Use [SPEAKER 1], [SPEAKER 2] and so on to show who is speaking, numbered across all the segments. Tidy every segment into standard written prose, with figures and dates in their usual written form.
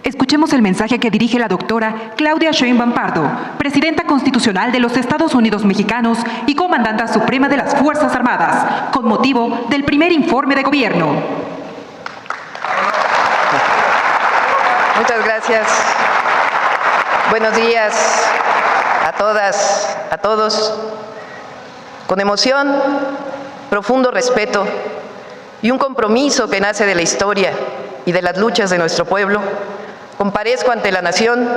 [SPEAKER 1] Escuchemos el mensaje que dirige la doctora Claudia Sheinbaum Pardo, presidenta constitucional de los Estados Unidos mexicanos y comandante suprema de las Fuerzas Armadas, con motivo del primer informe de gobierno.
[SPEAKER 2] Muchas gracias. Buenos días a todas, a todos. Con emoción, profundo respeto y un compromiso que nace de la historia y de las luchas de nuestro pueblo, comparezco ante la nación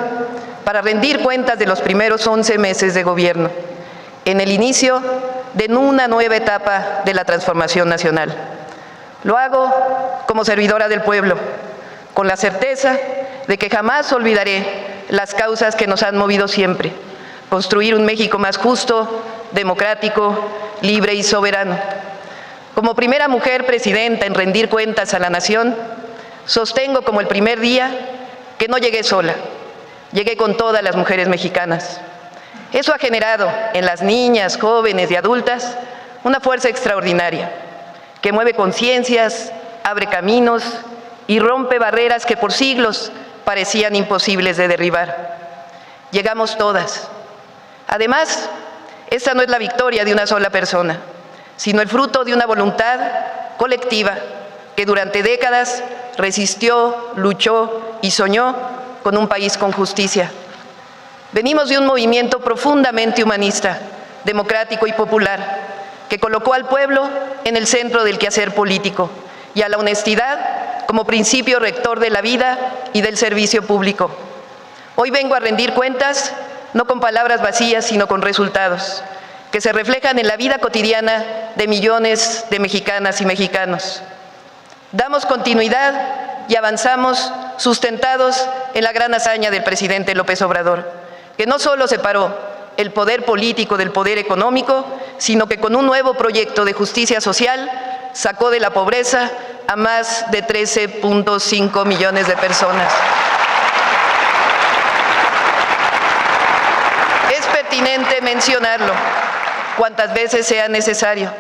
[SPEAKER 2] para rendir cuentas de los primeros 11 meses de gobierno, en el inicio de una nueva etapa de la transformación nacional. Lo hago como servidora del pueblo, con la certeza de que jamás olvidaré las causas que nos han movido siempre: construir un México más justo, democrático, libre y soberano. Como primera mujer presidenta en rendir cuentas a la nación, sostengo como el primer día que no llegué sola, llegué con todas las mujeres mexicanas. Eso ha generado en las niñas, jóvenes y adultas una fuerza extraordinaria, que mueve conciencias, abre caminos y rompe barreras que por siglos parecían imposibles de derribar. Llegamos todas. Además, esta no es la victoria de una sola persona, sino el fruto de una voluntad colectiva que durante décadas resistió, luchó y soñó con un país con justicia. Venimos de un movimiento profundamente humanista, democrático y popular, que colocó al pueblo en el centro del quehacer político y a la honestidad como principio rector de la vida y del servicio público. Hoy vengo a rendir cuentas no con palabras vacías, sino con resultados que se reflejan en la vida cotidiana de millones de mexicanas y mexicanos. Damos continuidad y avanzamos sustentados en la gran hazaña del presidente López Obrador, que no solo separó el poder político del poder económico, sino que con un nuevo proyecto de justicia social sacó de la pobreza a más de 13.5 millones de personas. Es pertinente mencionarlo cuantas veces sea necesario.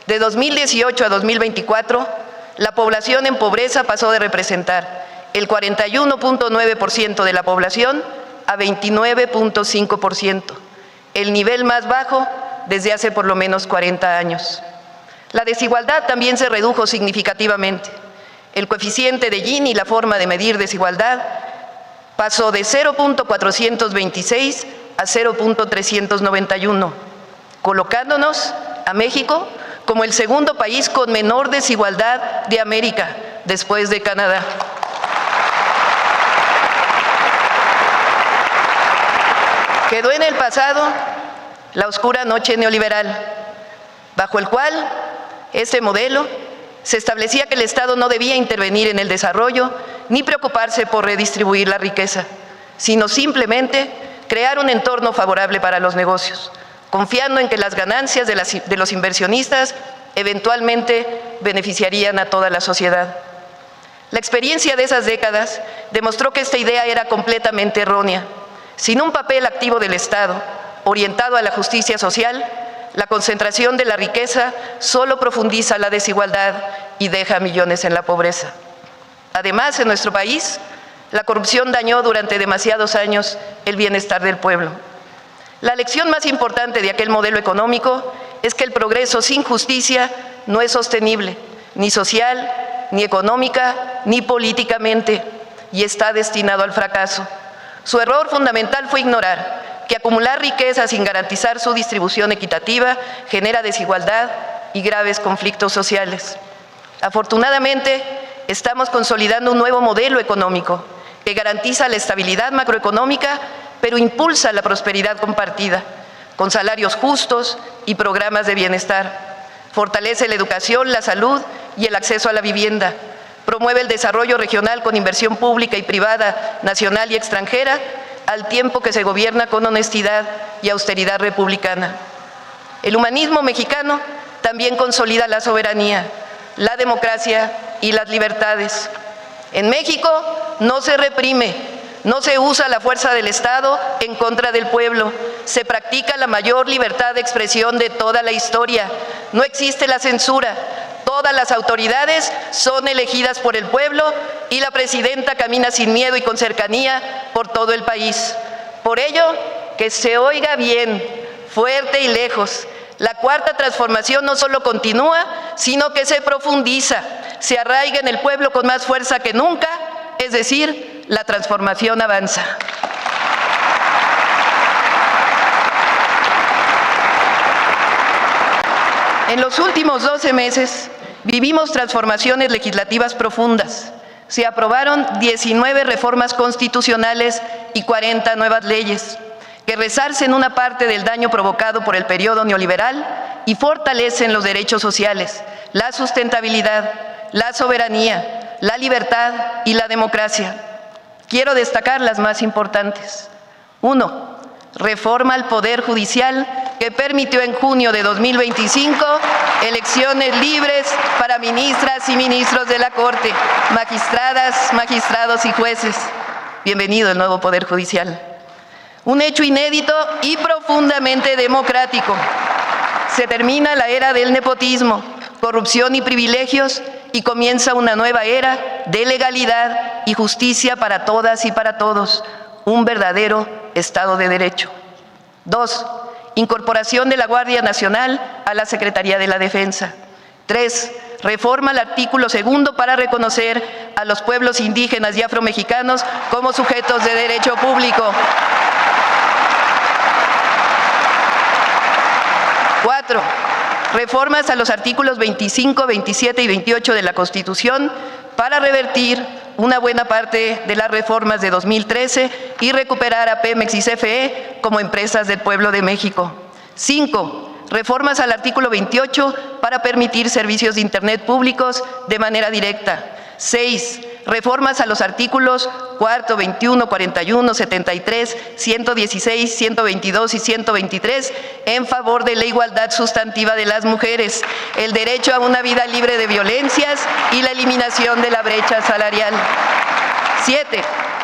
[SPEAKER 2] De 2018 a 2024, la población en pobreza pasó de representar el 41.9% de la población a 29.5%, el nivel más bajo desde hace por lo menos 40 años. La desigualdad también se redujo significativamente. El coeficiente de Gini, la forma de medir desigualdad, pasó de 0.426 a 0.391, colocándonos a México como el segundo país con menor desigualdad de América, después de Canadá. Quedó en el pasado la oscura noche neoliberal, bajo el cual este modelo se establecía que el Estado no debía intervenir en el desarrollo ni preocuparse por redistribuir la riqueza, sino simplemente crear un entorno favorable para los negocios, confiando en que las ganancias de los inversionistas eventualmente beneficiarían a toda la sociedad. La experiencia de esas décadas demostró que esta idea era completamente errónea. Sin un papel activo del Estado, orientado a la justicia social, la concentración de la riqueza solo profundiza la desigualdad y deja a millones en la pobreza. Además, en nuestro país, la corrupción dañó durante demasiados años el bienestar del pueblo. La lección más importante de aquel modelo económico es que el progreso sin justicia no es sostenible, ni social, ni económica, ni políticamente, y está destinado al fracaso. Su error fundamental fue ignorar que acumular riqueza sin garantizar su distribución equitativa genera desigualdad y graves conflictos sociales. Afortunadamente, estamos consolidando un nuevo modelo económico que garantiza la estabilidad macroeconómica, pero impulsa la prosperidad compartida, con salarios justos y programas de bienestar. Fortalece la educación, la salud y el acceso a la vivienda. Promueve el desarrollo regional con inversión pública y privada, nacional y extranjera, al tiempo que se gobierna con honestidad y austeridad republicana. El humanismo mexicano también consolida la soberanía, la democracia y las libertades. En México no se reprime, no se usa la fuerza del Estado en contra del pueblo, se practica la mayor libertad de expresión de toda la historia, no existe la censura. Todas las autoridades son elegidas por el pueblo y la presidenta camina sin miedo y con cercanía por todo el país. Por ello, que se oiga bien, fuerte y lejos, la cuarta transformación no solo continúa, sino que se profundiza, se arraiga en el pueblo con más fuerza que nunca, es decir, la transformación avanza. En los últimos 12 meses vivimos transformaciones legislativas profundas. Se aprobaron 19 reformas constitucionales y 40 nuevas leyes que resarcen una parte del daño provocado por el periodo neoliberal y fortalecen los derechos sociales, la sustentabilidad, la soberanía, la libertad y la democracia. Quiero destacar las más importantes. 1. Reforma al Poder Judicial que permitió en junio de 2025 elecciones libres para ministras y ministros de la Corte, magistradas, magistrados y jueces. Bienvenido el nuevo Poder Judicial. Un hecho inédito y profundamente democrático. Se termina la era del nepotismo, corrupción y privilegios y comienza una nueva era de legalidad y justicia para todas y para todos, un verdadero Estado de Derecho. 2. Incorporación de la Guardia Nacional a la Secretaría de la Defensa. 3. Reforma al artículo 2 para reconocer a los pueblos indígenas y afromexicanos como sujetos de derecho público. 4. Reformas a los artículos 25, 27 y 28 de la Constitución para revertir una buena parte de las reformas de 2013 y recuperar a Pemex y CFE como empresas del pueblo de México. 5. Reformas al artículo 28 para permitir servicios de Internet públicos de manera directa. 6. Reformas a los artículos 4, 21, 41, 73, 116, 122 y 123 en favor de la igualdad sustantiva de las mujeres, el derecho a una vida libre de violencias y la eliminación de la brecha salarial. 7.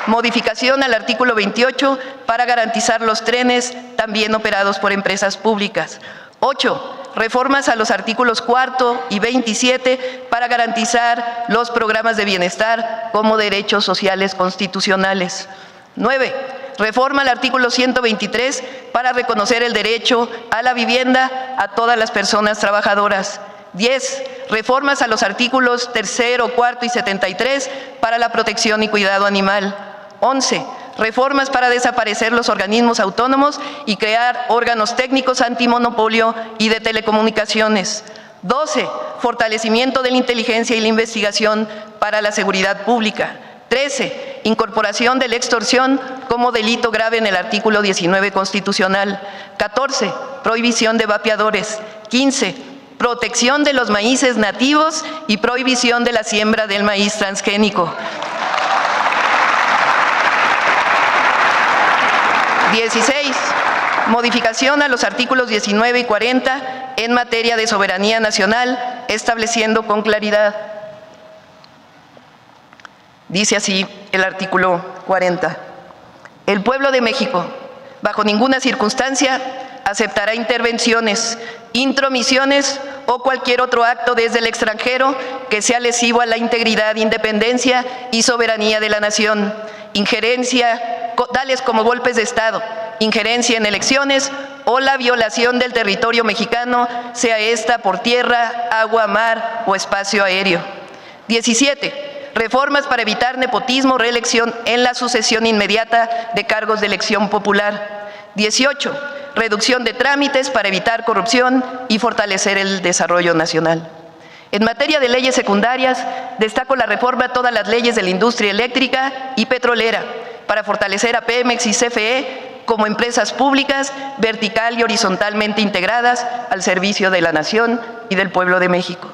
[SPEAKER 2] Modificación al artículo 28 para garantizar los trenes también operados por empresas públicas. 8. Reformas a los artículos 4 y 27 para garantizar los programas de bienestar como derechos sociales constitucionales. 9. Reforma al artículo 123 para reconocer el derecho a la vivienda a todas las personas trabajadoras. 10. Reformas a los artículos 3, 4 y 73 para la protección y cuidado animal. 11. Reformas para desaparecer los organismos autónomos y crear órganos técnicos antimonopolio y de telecomunicaciones. 12. Fortalecimiento de la inteligencia y la investigación para la seguridad pública. 13. Incorporación de la extorsión como delito grave en el artículo 19 constitucional. 14. Prohibición de vapeadores. 15. Protección de los maíces nativos y prohibición de la siembra del maíz transgénico. 16. Modificación a los artículos 19 y 40 en materia de soberanía nacional, estableciendo con claridad. Dice así el artículo 40. El pueblo de México, bajo ninguna circunstancia, aceptará intervenciones, intromisiones o cualquier otro acto desde el extranjero que sea lesivo a la integridad, independencia y soberanía de la nación, injerencia tales como golpes de Estado, injerencia en elecciones o la violación del territorio mexicano, sea esta por tierra, agua, mar o espacio aéreo. 17. Reformas para evitar nepotismo, reelección en la sucesión inmediata de cargos de elección popular. 18. Reducción de trámites para evitar corrupción y fortalecer el desarrollo nacional. En materia de leyes secundarias, destaco la reforma a todas las leyes de la industria eléctrica y petrolera para fortalecer a Pemex y CFE como empresas públicas vertical y horizontalmente integradas al servicio de la nación y del pueblo de México.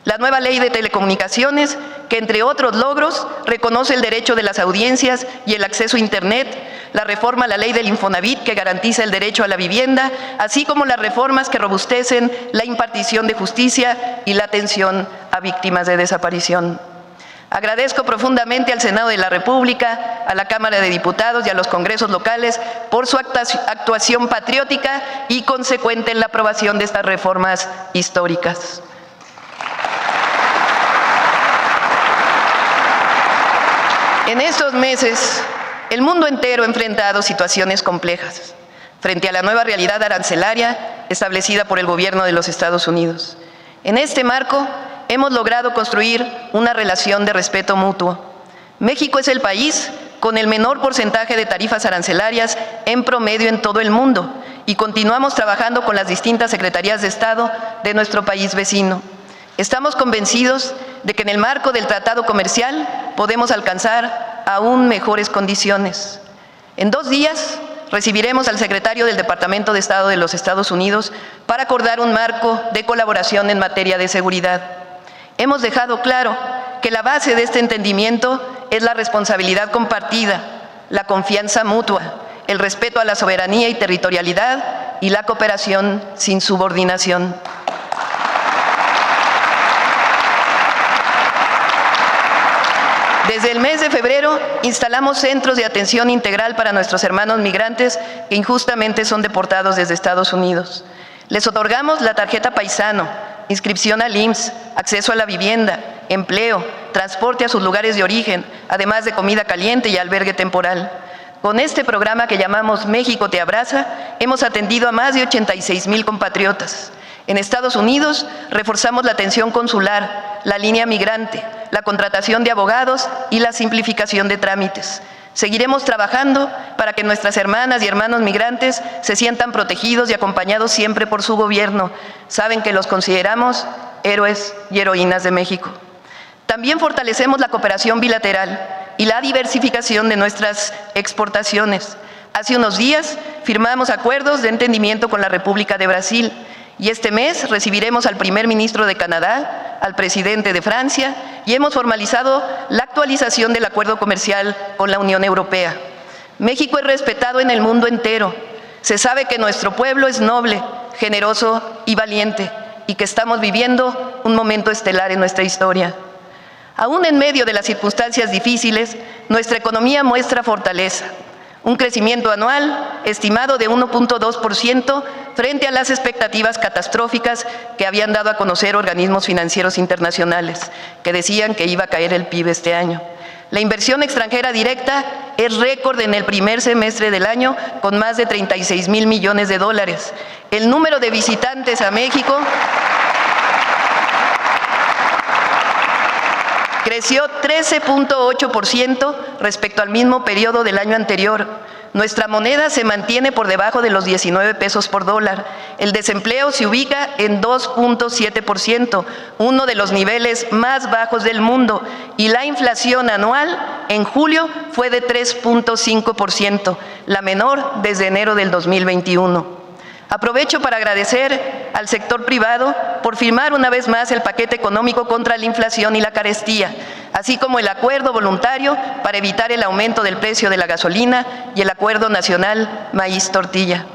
[SPEAKER 2] La nueva ley de telecomunicaciones, que entre otros logros reconoce el derecho de las audiencias y el acceso a Internet, la reforma a la ley del Infonavit que garantiza el derecho a la vivienda, así como las reformas que robustecen la impartición de justicia y la atención a víctimas de desaparición. Agradezco profundamente al Senado de la República, a la Cámara de Diputados y a los congresos locales por su actuación patriótica y consecuente en la aprobación de estas reformas históricas. En estos meses, el mundo entero ha enfrentado situaciones complejas frente a la nueva realidad arancelaria establecida por el gobierno de los Estados Unidos. En este marco, hemos logrado construir una relación de respeto mutuo. México es el país con el menor porcentaje de tarifas arancelarias en promedio en todo el mundo y continuamos trabajando con las distintas secretarías de Estado de nuestro país vecino. Estamos convencidos de que en el marco del tratado comercial podemos alcanzar aún mejores condiciones. En 2 días recibiremos al secretario del Departamento de Estado de los Estados Unidos para acordar un marco de colaboración en materia de seguridad. Hemos dejado claro que la base de este entendimiento es la responsabilidad compartida, la confianza mutua, el respeto a la soberanía y territorialidad y la cooperación sin subordinación. Desde el mes de febrero instalamos centros de atención integral para nuestros hermanos migrantes que injustamente son deportados desde Estados Unidos. Les otorgamos la tarjeta paisano, inscripción al IMSS, acceso a la vivienda, empleo, transporte a sus lugares de origen, además de comida caliente y albergue temporal. Con este programa que llamamos México te abraza, hemos atendido a más de 86,000 compatriotas. En Estados Unidos reforzamos la atención consular, la línea migrante, la contratación de abogados y la simplificación de trámites. Seguiremos trabajando para que nuestras hermanas y hermanos migrantes se sientan protegidos y acompañados siempre por su gobierno. Saben que los consideramos héroes y heroínas de México. También fortalecemos la cooperación bilateral y la diversificación de nuestras exportaciones. Hace unos días firmamos acuerdos de entendimiento con la República de Brasil y este mes recibiremos al primer ministro de Canadá, al presidente de Francia y hemos formalizado la actualización del acuerdo comercial con la Unión Europea. México es respetado en el mundo entero. Se sabe que nuestro pueblo es noble, generoso y valiente y que estamos viviendo un momento estelar en nuestra historia. Aún en medio de las circunstancias difíciles, nuestra economía muestra fortaleza. Un crecimiento anual estimado de 1.2% frente a las expectativas catastróficas que habían dado a conocer organismos financieros internacionales, que decían que iba a caer el PIB este año. La inversión extranjera directa es récord en el primer semestre del año, con más de 36,000 millones de dólares. El número de visitantes a México creció 13.8% respecto al mismo periodo del año anterior. Nuestra moneda se mantiene por debajo de los 19 pesos por dólar. El desempleo se ubica en 2.7%, uno de los niveles más bajos del mundo, y la inflación anual en julio fue de 3.5%, la menor desde enero del 2021. Aprovecho para agradecer al sector privado por firmar una vez más el paquete económico contra la inflación y la carestía, así como el acuerdo voluntario para evitar el aumento del precio de la gasolina y el acuerdo nacional maíz-tortilla.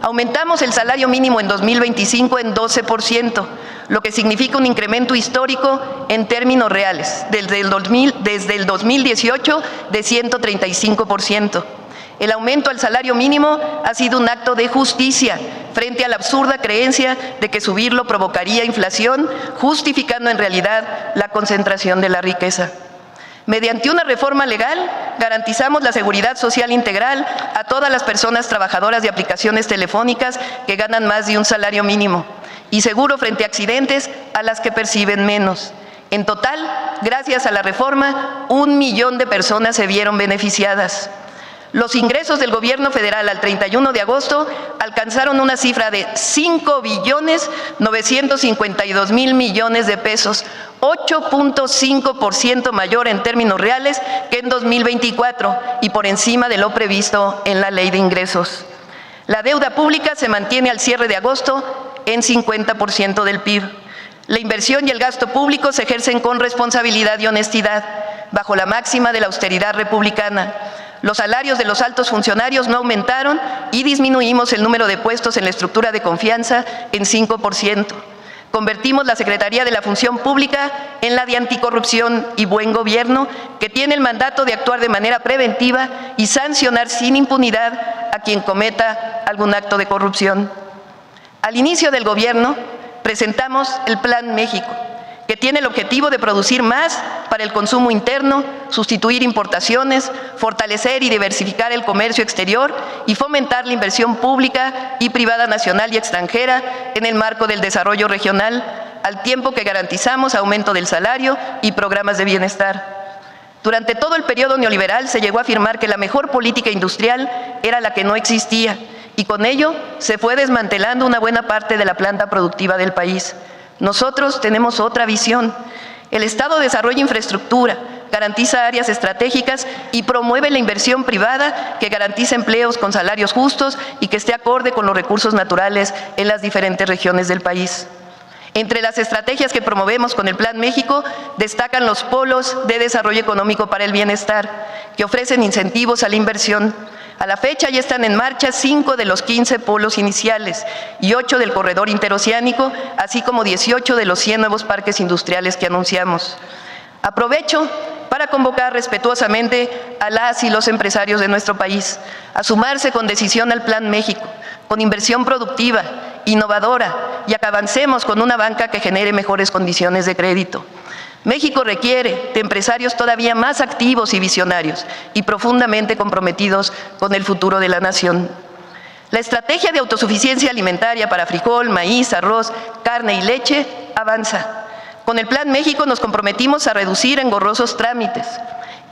[SPEAKER 2] Aumentamos el salario mínimo en 2025 en 12%, lo que significa un incremento histórico en términos reales, desde el 2018 de 135%. El aumento al salario mínimo ha sido un acto de justicia frente a la absurda creencia de que subirlo provocaría inflación, justificando en realidad la concentración de la riqueza. Mediante una reforma legal, garantizamos la seguridad social integral a todas las personas trabajadoras de aplicaciones telefónicas que ganan más de un salario mínimo y seguro frente a accidentes a las que perciben menos. En total, gracias a la reforma, 1 millón de personas se vieron beneficiadas. Los ingresos del gobierno federal al 31 de agosto alcanzaron una cifra de 5.952.000 millones de pesos, 8.5% mayor en términos reales que en 2024 y por encima de lo previsto en la Ley de Ingresos. La deuda pública se mantiene al cierre de agosto en 50% del PIB. La inversión y el gasto público se ejercen con responsabilidad y honestidad, bajo la máxima de la austeridad republicana. Los salarios de los altos funcionarios no aumentaron y disminuimos el número de puestos en la estructura de confianza en 5%. Convertimos la Secretaría de la Función Pública en la de Anticorrupción y Buen Gobierno, que tiene el mandato de actuar de manera preventiva y sancionar sin impunidad a quien cometa algún acto de corrupción. Al inicio del gobierno, presentamos el Plan México, que tiene el objetivo de producir más para el consumo interno, sustituir importaciones, fortalecer y diversificar el comercio exterior y fomentar la inversión pública y privada nacional y extranjera en el marco del desarrollo regional, al tiempo que garantizamos aumento del salario y programas de bienestar. Durante todo el periodo neoliberal se llegó a afirmar que la mejor política industrial era la que no existía, y con ello se fue desmantelando una buena parte de la planta productiva del país. Nosotros tenemos otra visión. El Estado desarrolla infraestructura, garantiza áreas estratégicas y promueve la inversión privada que garantiza empleos con salarios justos y que esté acorde con los recursos naturales en las diferentes regiones del país. Entre las estrategias que promovemos con el Plan México destacan los polos de desarrollo económico para el bienestar, que ofrecen incentivos a la inversión. A la fecha ya están en marcha 5 de los 15 polos iniciales y 8 del corredor interoceánico, así como 18 de los 100 nuevos parques industriales que anunciamos. Aprovecho para convocar respetuosamente a las y los empresarios de nuestro país a sumarse con decisión al Plan México, con inversión productiva, innovadora, y a que avancemos con una banca que genere mejores condiciones de crédito. México requiere de empresarios todavía más activos y visionarios y profundamente comprometidos con el futuro de la nación. La estrategia de autosuficiencia alimentaria para frijol, maíz, arroz, carne y leche avanza. Con el Plan México nos comprometimos a reducir engorrosos trámites.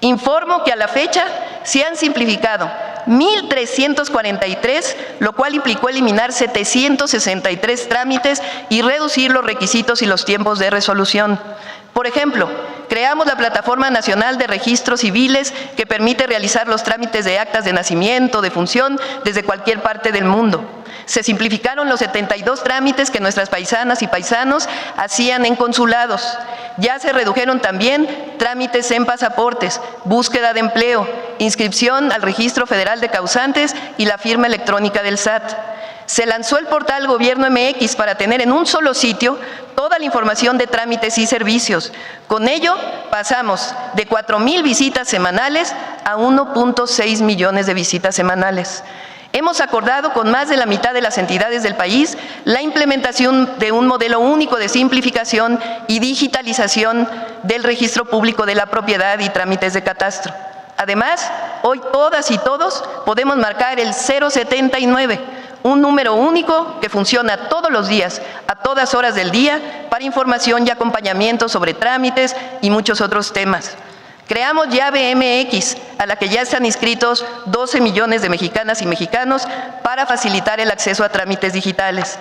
[SPEAKER 2] Informo que a la fecha se han simplificado 1,343, lo cual implicó eliminar 763 trámites y reducir los requisitos y los tiempos de resolución. Por ejemplo, creamos la Plataforma Nacional de Registros Civiles que permite realizar los trámites de actas de nacimiento, de función, desde cualquier parte del mundo. Se simplificaron los 72 trámites que nuestras paisanas y paisanos hacían en consulados. Ya se redujeron también trámites en pasaportes, búsqueda de empleo, inscripción al Registro Federal de Causantes y la firma electrónica del SAT. Se lanzó el portal Gobierno MX para tener en un solo sitio toda la información de trámites y servicios. Con ello, pasamos de 4,000 visitas semanales a 1,6 millones de visitas semanales. Hemos acordado con más de la mitad de las entidades del país la implementación de un modelo único de simplificación y digitalización del registro público de la propiedad y trámites de catastro. Además, hoy todas y todos podemos marcar el 079, un número único que funciona todos los días, a todas horas del día, para información y acompañamiento sobre trámites y muchos otros temas. Creamos Llave MX, a la que ya están inscritos 12 millones de mexicanas y mexicanos para facilitar el acceso a trámites digitales.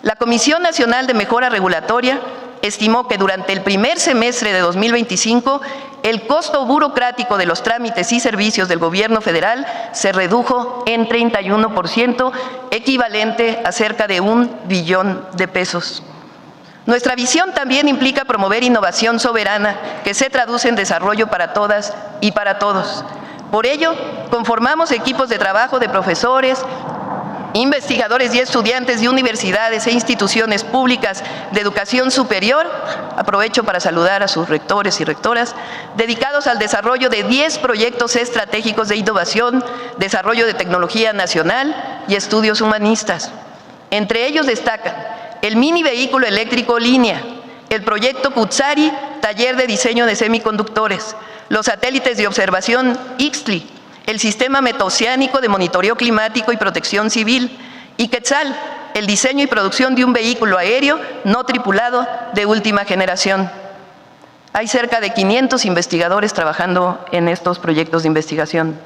[SPEAKER 2] La Comisión Nacional de Mejora Regulatoria estimó que durante el primer semestre de 2025, el costo burocrático de los trámites y servicios del Gobierno federal se redujo en 31%, equivalente a cerca de 1 billón de pesos. Nuestra visión también implica promover innovación soberana que se traduce en desarrollo para todas y para todos. Por ello, conformamos equipos de trabajo de profesores, investigadores y estudiantes de universidades e instituciones públicas de educación superior, aprovecho para saludar a sus rectores y rectoras, dedicados al desarrollo de 10 proyectos estratégicos de innovación, desarrollo de tecnología nacional y estudios humanistas. Entre ellos destacan el mini vehículo eléctrico Línea, el proyecto Cutzari, taller de diseño de semiconductores, los satélites de observación Ixtli, el sistema metaoceánico de monitoreo climático y protección civil, y Quetzal, el diseño y producción de un vehículo aéreo no tripulado de última generación. Hay cerca de 500 investigadores trabajando en estos proyectos de investigación.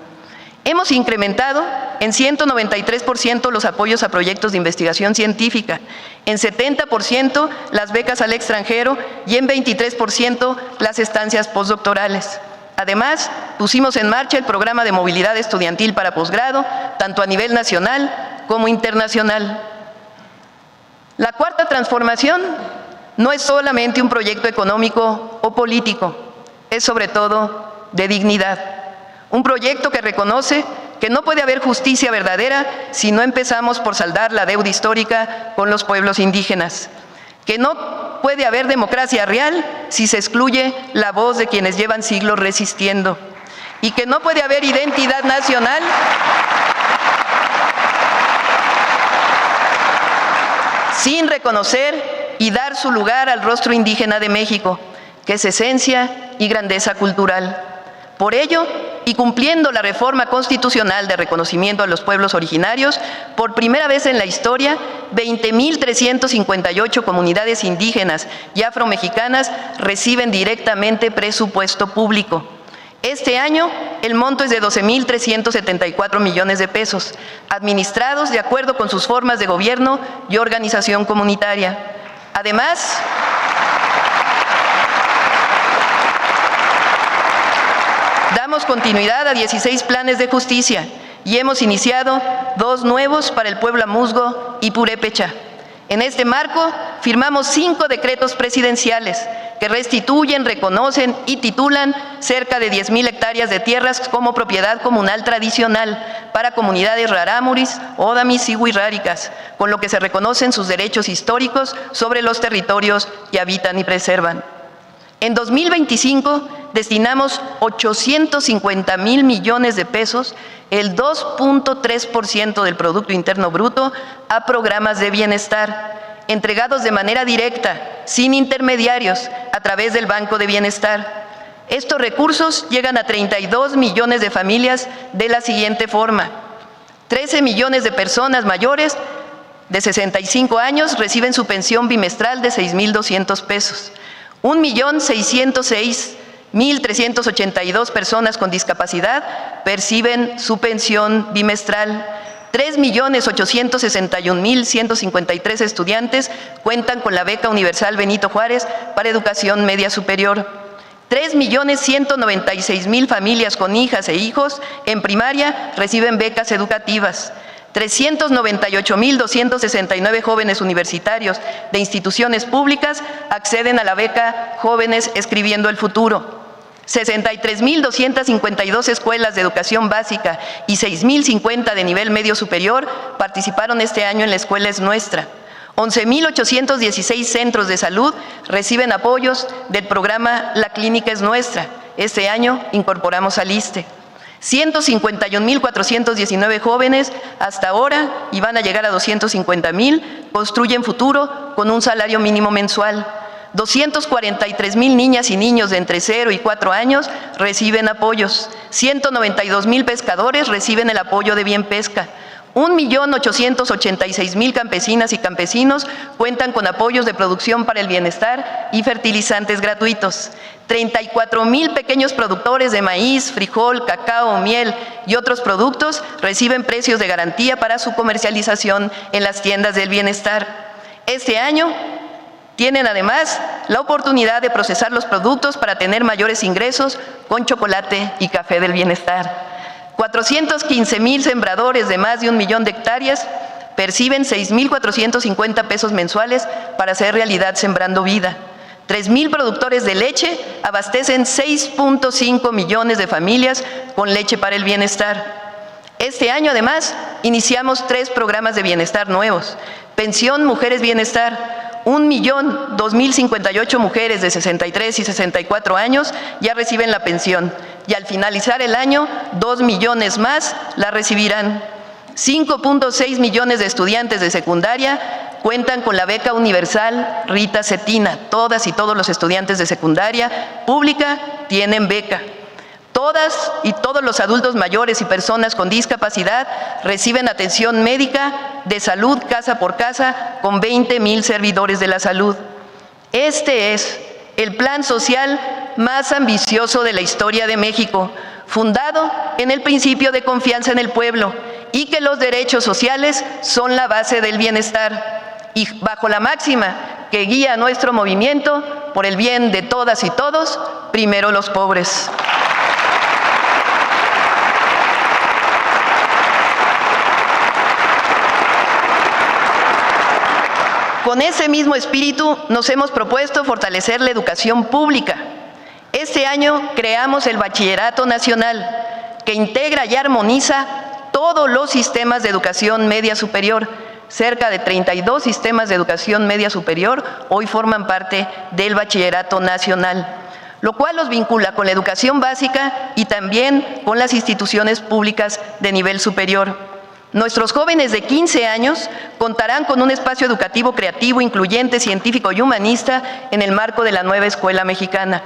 [SPEAKER 2] Hemos incrementado en 193% los apoyos a proyectos de investigación científica, en 70% las becas al extranjero y en 23% las estancias postdoctorales. Además, pusimos en marcha el programa de movilidad estudiantil para posgrado, tanto a nivel nacional como internacional. La cuarta transformación no es solamente un proyecto económico o político, es sobre todo de dignidad. Un proyecto que reconoce que no puede haber justicia verdadera si no empezamos por saldar la deuda histórica con los pueblos indígenas, que no puede haber democracia real si se excluye la voz de quienes llevan siglos resistiendo, y que no puede haber identidad nacional sin reconocer y dar su lugar al rostro indígena de México, que es esencia y grandeza cultural. Por ello, y cumpliendo la reforma constitucional de reconocimiento a los pueblos originarios, por primera vez en la historia, 20.358 comunidades indígenas y afromexicanas reciben directamente presupuesto público. Este año, el monto es de 12.374 millones de pesos, administrados de acuerdo con sus formas de gobierno y organización comunitaria. Además, damos continuidad a 16 planes de justicia y hemos iniciado 2 nuevos para el pueblo amuzgo y purépecha. En este marco, firmamos 5 decretos presidenciales que restituyen, reconocen y titulan cerca de 10.000 hectáreas de tierras como propiedad comunal tradicional para comunidades rarámuris, ódamis y huirráricas, con lo que se reconocen sus derechos históricos sobre los territorios que habitan y preservan. En 2025 destinamos 850.000 millones de pesos, el 2.3% del Producto Interno Bruto, a programas de bienestar, entregados de manera directa, sin intermediarios, a través del Banco de Bienestar. Estos recursos llegan a 32 millones de familias de la siguiente forma: 13 millones de personas mayores de 65 años reciben su pensión bimestral de 6.200 pesos. 1.606.382 personas con discapacidad perciben su pensión bimestral. 3.861.153 estudiantes cuentan con la beca universal Benito Juárez para educación media superior. 3.196.000 familias con hijas e hijos en primaria reciben becas educativas. 398.269 jóvenes universitarios de instituciones públicas acceden a la beca Jóvenes Escribiendo el Futuro. 63.252 escuelas de educación básica y 6.050 de nivel medio superior participaron este año en La Escuela es Nuestra. 11.816 centros de salud reciben apoyos del programa La Clínica es Nuestra. Este año incorporamos al ISSSTE. 151.419 jóvenes hasta ahora, y van a llegar a 250.000, construyen futuro con un salario mínimo mensual. 243.000 niñas y niños de entre 0 y 4 años reciben apoyos. 192.000 pescadores reciben el apoyo de Bien Pesca. 1.886.000 campesinas y campesinos cuentan con apoyos de producción para el bienestar y fertilizantes gratuitos. 34.000 pequeños productores de maíz, frijol, cacao, miel y otros productos reciben precios de garantía para su comercialización en las tiendas del bienestar. Este año tienen además la oportunidad de procesar los productos para tener mayores ingresos con chocolate y café del bienestar. 415.000 sembradores de más de 1 millón de hectáreas perciben 6.450 pesos mensuales para hacer realidad Sembrando Vida. 3.000 productores de leche abastecen 6.5 millones de familias con leche para el bienestar. Este año, además, iniciamos 3 programas de bienestar nuevos. Pensión Mujeres Bienestar. 1.002.058 mujeres de 63 y 64 años ya reciben la pensión, y al finalizar el año, 2 millones más la recibirán. 5.6 millones de estudiantes de secundaria cuentan con la beca universal Rita Cetina. Todas y todos los estudiantes de secundaria pública tienen beca. Todas y todos los adultos mayores y personas con discapacidad reciben atención médica de salud casa por casa con 20.000 servidores de la salud. Este es el plan social más ambicioso de la historia de México, fundado en el principio de confianza en el pueblo y que los derechos sociales son la base del bienestar, y bajo la máxima que guía nuestro movimiento: por el bien de todas y todos, primero los pobres. Con ese mismo espíritu nos hemos propuesto fortalecer la educación pública. Este año creamos el Bachillerato Nacional, que integra y armoniza todos los sistemas de educación media superior. Cerca de 32 sistemas de educación media superior hoy forman parte del Bachillerato Nacional, lo cual los vincula con la educación básica y también con las instituciones públicas de nivel superior. Nuestros jóvenes de 15 años contarán con un espacio educativo creativo, incluyente, científico y humanista en el marco de la nueva escuela mexicana.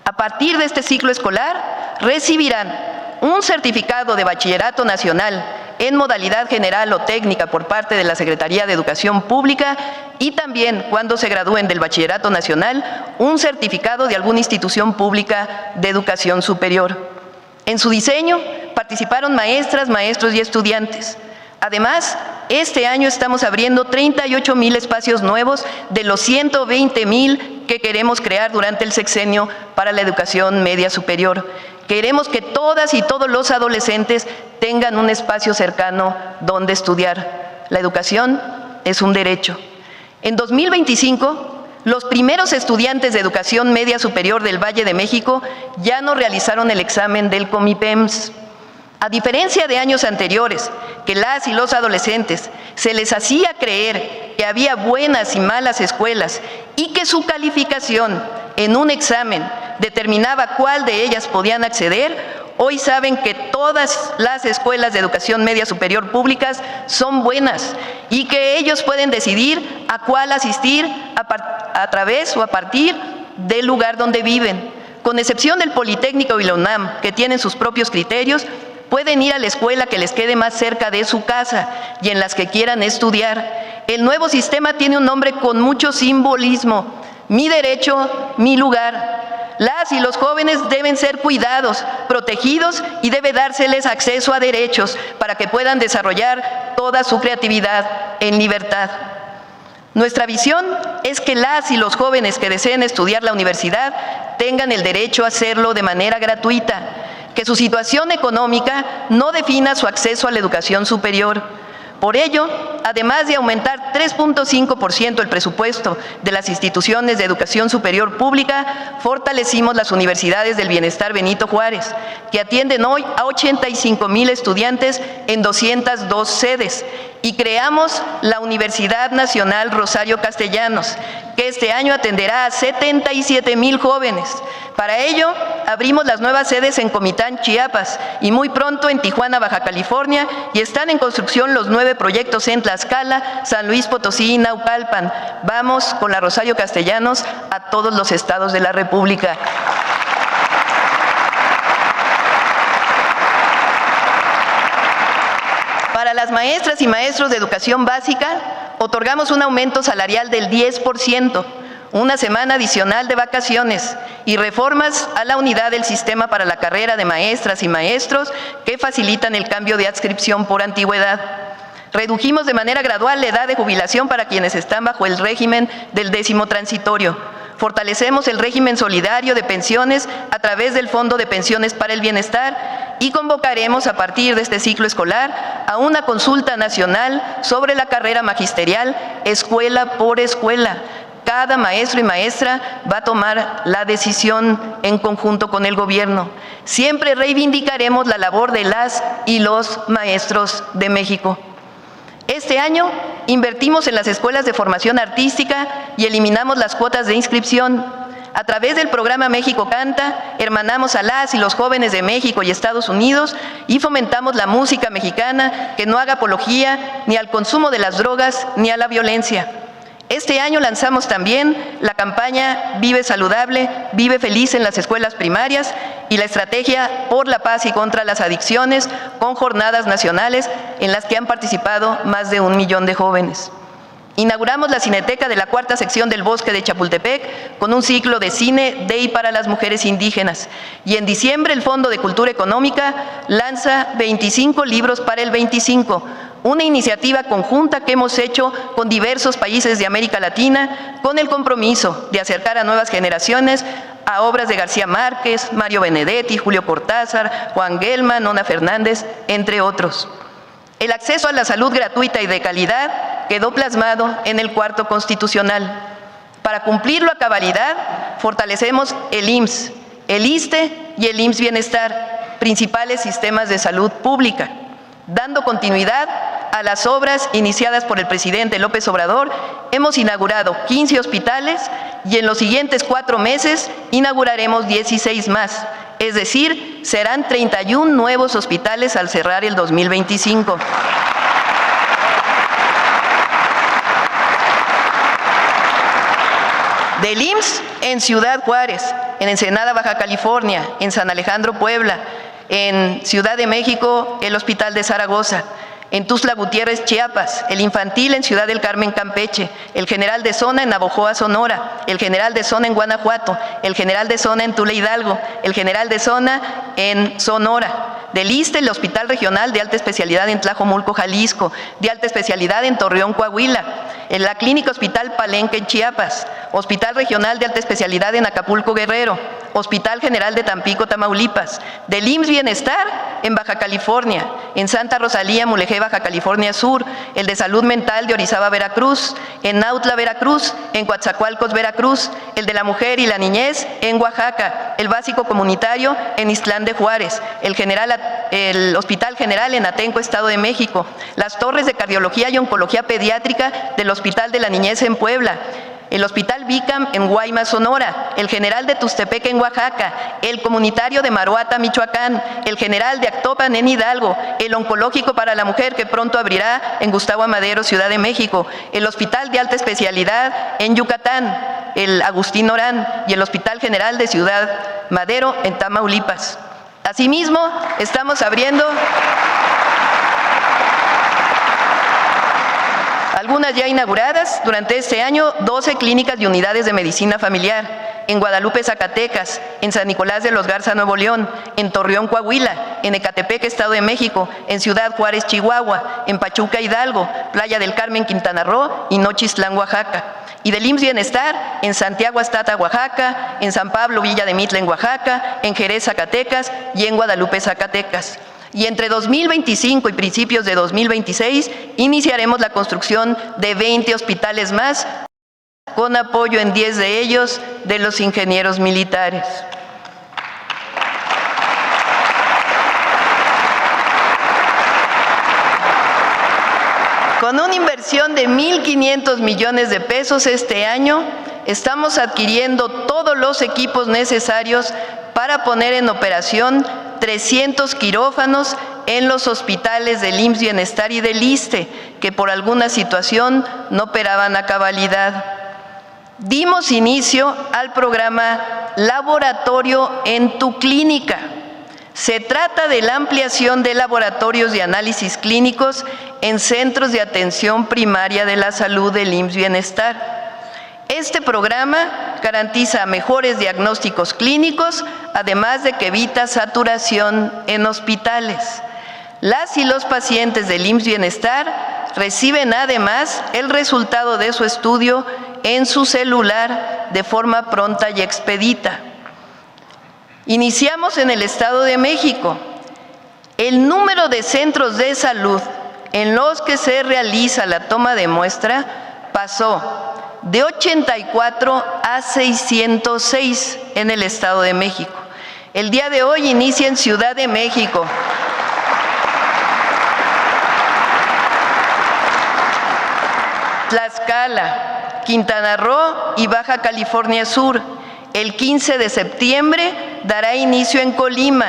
[SPEAKER 2] A partir de este ciclo escolar, recibirán un certificado de bachillerato nacional en modalidad general o técnica por parte de la Secretaría de Educación Pública y también, cuando se gradúen del bachillerato nacional, un certificado de alguna institución pública de educación superior. En su diseño participaron maestras, maestros y estudiantes. Además, este año estamos abriendo 38,000 espacios nuevos de los 120,000 que queremos crear durante el sexenio para la educación media superior. Queremos que todas y todos los adolescentes tengan un espacio cercano donde estudiar. La educación es un derecho. En 2025, los primeros estudiantes de educación media superior del Valle de México ya no realizaron el examen del Comipems. A diferencia de años anteriores, que las y los adolescentes se les hacía creer que había buenas y malas escuelas y que su calificación en un examen determinaba cuál de ellas podían acceder, hoy saben que todas las escuelas de educación media superior públicas son buenas y que ellos pueden decidir a cuál asistir a través o a partir del lugar donde viven. Con excepción del Politécnico y la UNAM, que tienen sus propios criterios, pueden ir a la escuela que les quede más cerca de su casa y en las que quieran estudiar. El nuevo sistema tiene un nombre con mucho simbolismo: mi derecho, mi lugar. Las y los jóvenes deben ser cuidados, protegidos y debe dárseles acceso a derechos para que puedan desarrollar toda su creatividad en libertad. Nuestra visión es que las y los jóvenes que deseen estudiar la universidad tengan el derecho a hacerlo de manera gratuita, que su situación económica no defina su acceso a la educación superior. Por ello, además de aumentar 3.5% el presupuesto de las instituciones de educación superior pública, fortalecimos las universidades del bienestar Benito Juárez, que atienden hoy a 85,000 estudiantes en 202 sedes, y creamos la Universidad Nacional Rosario Castellanos, que este año atenderá a 77,000 jóvenes. Para ello, abrimos las nuevas sedes en Comitán, Chiapas, y muy pronto en Tijuana, Baja California, y están en construcción los 9 proyectos en Tlaxcala, San Luis Potosí y Naucalpan. Vamos con la Rosario Castellanos a todos los estados de la República. Para las maestras y maestros de educación básica, otorgamos un aumento salarial del 10%, una semana adicional de vacaciones y reformas a la unidad del sistema para la carrera de maestras y maestros que facilitan el cambio de adscripción por antigüedad. Redujimos de manera gradual la edad de jubilación para quienes están bajo el régimen del 10º transitorio. Fortalecemos el régimen solidario de pensiones a través del Fondo de Pensiones para el Bienestar y convocaremos a partir de este ciclo escolar a una consulta nacional sobre la carrera magisterial escuela por escuela. Cada maestro y maestra va a tomar la decisión en conjunto con el gobierno. Siempre reivindicaremos la labor de las y los maestros de México. Este año invertimos en las escuelas de formación artística y eliminamos las cuotas de inscripción. A través del programa México Canta, hermanamos a las y los jóvenes de México y Estados Unidos y fomentamos la música mexicana que no haga apología ni al consumo de las drogas ni a la violencia. Este año lanzamos también la campaña Vive Saludable, Vive Feliz en las escuelas primarias y la estrategia por la paz y contra las adicciones con jornadas nacionales en las que han participado más de 1 millón de jóvenes. Inauguramos la Cineteca de la 4ª sección del Bosque de Chapultepec con un ciclo de cine de y para las mujeres indígenas. Y en diciembre el Fondo de Cultura Económica lanza 25 libros para el 25, una iniciativa conjunta que hemos hecho con diversos países de América Latina con el compromiso de acercar a nuevas generaciones a obras de García Márquez, Mario Benedetti, Julio Cortázar, Juan Gelman, Nona Fernández, entre otros. El acceso a la salud gratuita y de calidad quedó plasmado en el 4º constitucional. Para cumplirlo a cabalidad, fortalecemos el IMSS, el ISSSTE y el IMSS Bienestar, principales sistemas de salud pública. Dando continuidad a las obras iniciadas por el presidente López Obrador, hemos inaugurado 15 hospitales y en los siguientes 4 meses inauguraremos 16 más. Es decir, serán 31 nuevos hospitales al cerrar el 2025. Del IMSS en Ciudad Juárez, en Ensenada, Baja California, en San Alejandro, Puebla, en Ciudad de México, el Hospital de Zaragoza, en Tuxtla Gutiérrez, Chiapas, el infantil en Ciudad del Carmen, Campeche, el general de zona en Navojoa, Sonora, el general de zona en Guanajuato, el general de zona en Tula, Hidalgo, el general de zona en Sonora. Del ISSSTE, el Hospital Regional de Alta Especialidad en Tlajomulco, Jalisco, de Alta Especialidad en Torreón, Coahuila, en la Clínica Hospital Palenque en Chiapas, Hospital Regional de Alta Especialidad en Acapulco, Guerrero, Hospital General de Tampico, Tamaulipas, del IMSS Bienestar en Baja California, en Santa Rosalía, Mulegé, Baja California Sur, el de Salud Mental de Orizaba, Veracruz, en Nautla, Veracruz, en Coatzacoalcos, Veracruz, el de la Mujer y la Niñez en Oaxaca, el Básico Comunitario en Ixtlán de Juárez, el Hospital General en Atenco, Estado de México, las torres de Cardiología y Oncología Pediátrica del Hospital de la Niñez en Puebla, el Hospital Bicam en Guaymas, Sonora, el General de Tustepec en Oaxaca, el Comunitario de Maruata, Michoacán, el General de Actopan en Hidalgo, el Oncológico para la Mujer que pronto abrirá en Gustavo Amadero, Ciudad de México, el Hospital de Alta Especialidad en Yucatán, el Agustín Orán y el Hospital General de Ciudad Madero en Tamaulipas. Asimismo, estamos abriendo algunas ya inauguradas durante este año, 12 clínicas y unidades de medicina familiar, en Guadalupe, Zacatecas, en San Nicolás de los Garza, Nuevo León, en Torreón, Coahuila, en Ecatepec, Estado de México, en Ciudad Juárez, Chihuahua, en Pachuca, Hidalgo, Playa del Carmen, Quintana Roo y Nochistlán, Oaxaca. Y del IMSS Bienestar en Santiago Astata, Oaxaca, en San Pablo, Villa de Mitla, en Oaxaca, en Jerez, Zacatecas y en Guadalupe, Zacatecas. Y entre 2025 y principios de 2026 iniciaremos la construcción de 20 hospitales más, con apoyo en 10 de ellos de los ingenieros militares. Con una inversión de 1.500 millones de pesos este año, estamos adquiriendo todos los equipos necesarios para poner en operación 300 quirófanos en los hospitales del IMSS Bienestar y del ISSSTE, que por alguna situación no operaban a cabalidad. Dimos inicio al programa Laboratorio en tu Clínica. Se trata de la ampliación de laboratorios de análisis clínicos en centros de atención primaria de la salud del IMSS Bienestar. Este programa garantiza mejores diagnósticos clínicos, además de que evita saturación en hospitales. Las y los pacientes del IMSS Bienestar reciben además el resultado de su estudio en su celular de forma pronta y expedita. Iniciamos en el Estado de México. El número de centros de salud en los que se realiza la toma de muestra pasó de 84 a 606 en el Estado de México. El día de hoy inicia en Ciudad de México. Tlaxcala, Quintana Roo y Baja California Sur. El 15 de septiembre dará inicio en Colima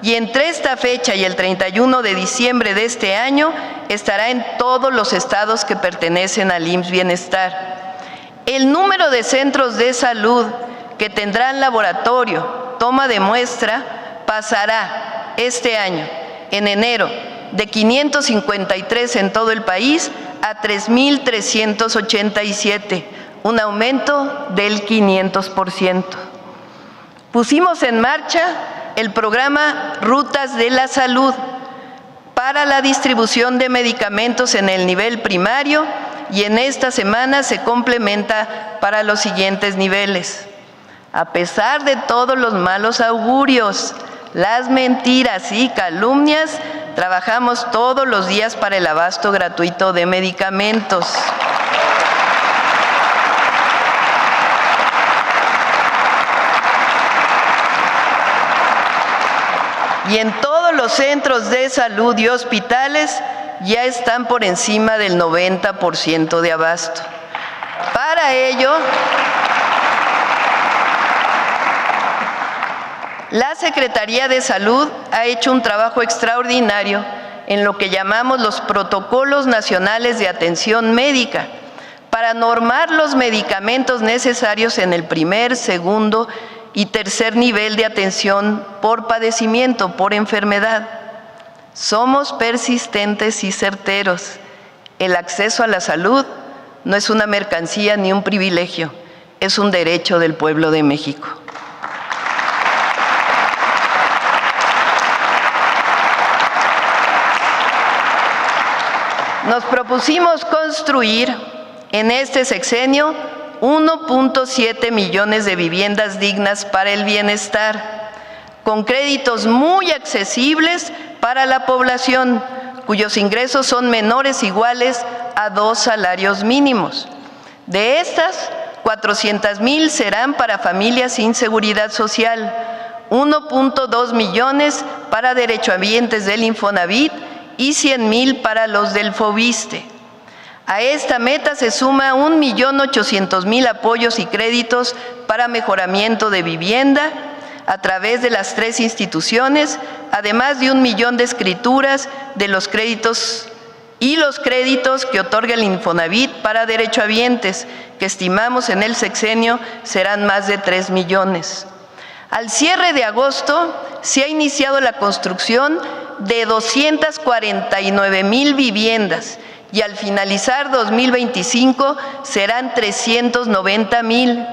[SPEAKER 2] y entre esta fecha y el 31 de diciembre de este año estará en todos los estados que pertenecen al IMSS Bienestar. El número de centros de salud que tendrán laboratorio, toma de muestra, pasará este año, en enero, de 553 en todo el país a 3.387, un aumento del 500%. Pusimos en marcha el programa Rutas de la Salud para la distribución de medicamentos en el nivel primario y en esta semana se complementa para los siguientes niveles. A pesar de todos los malos augurios, las mentiras y calumnias, trabajamos todos los días para el abasto gratuito de medicamentos. Y en todos los centros de salud y hospitales ya están por encima del 90% de abasto. Para ello, la Secretaría de Salud ha hecho un trabajo extraordinario en lo que llamamos los protocolos nacionales de atención médica, para normar los medicamentos necesarios en el primer, segundo y tercer nivel de atención por padecimiento, por enfermedad. Somos persistentes y certeros. El acceso a la salud no es una mercancía ni un privilegio, es un derecho del pueblo de México. Nos propusimos construir en este sexenio 1.7 millones de viviendas dignas para el bienestar, con créditos muy accesibles para la población, cuyos ingresos son menores o iguales a 2 salarios mínimos. De estas, 400,000 serán para familias sin seguridad social, 1.2 millones para derechohabientes del Infonavit y 100,000 para los del Foviste. A esta meta se suma 1.800.000 apoyos y créditos para mejoramiento de vivienda a través de las 3 instituciones, además de 1 millón de escrituras de los créditos que otorga el Infonavit para derechohabientes, que estimamos en el sexenio serán más de 3 millones. Al cierre de agosto se ha iniciado la construcción de 249,000 viviendas y al finalizar 2025 serán 390,000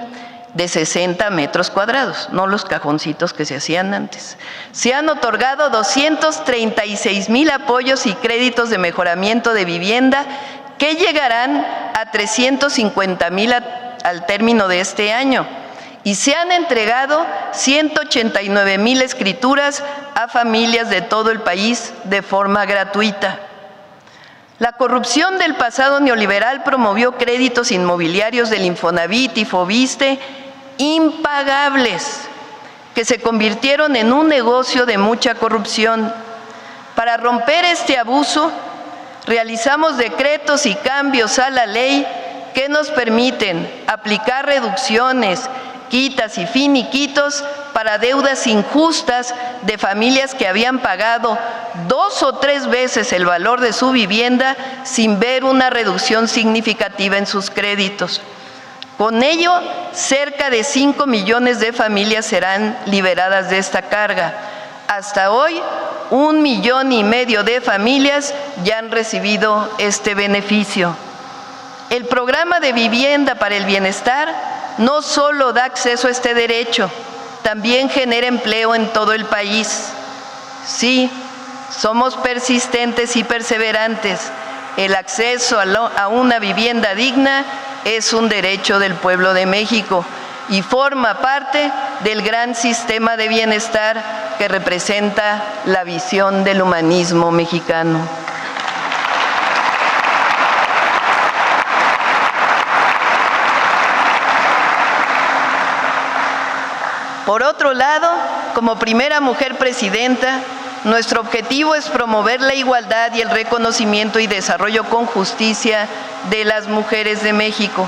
[SPEAKER 2] de 60 metros cuadrados, no los cajoncitos que se hacían antes. Se han otorgado 236,000 apoyos y créditos de mejoramiento de vivienda que llegarán a 350,000 al término de este año. Y se han entregado 189,000 escrituras a familias de todo el país de forma gratuita. La corrupción del pasado neoliberal promovió créditos inmobiliarios del Infonavit y Foviste impagables, que se convirtieron en un negocio de mucha corrupción. Para romper este abuso, realizamos decretos y cambios a la ley que nos permiten aplicar reducciones, quitas y finiquitos para deudas injustas de familias que habían pagado 2 o 3 veces el valor de su vivienda sin ver una reducción significativa en sus créditos. Con ello, cerca de 5 millones de familias serán liberadas de esta carga. Hasta hoy, 1,5 millones de familias ya han recibido este beneficio. El programa de vivienda para el bienestar no solo da acceso a este derecho, también genera empleo en todo el país. Sí, somos persistentes y perseverantes. El acceso a una vivienda digna es un derecho del pueblo de México y forma parte del gran sistema de bienestar que representa la visión del humanismo mexicano. Por otro lado, como primera mujer presidenta, nuestro objetivo es promover la igualdad y el reconocimiento y desarrollo con justicia de las mujeres de México.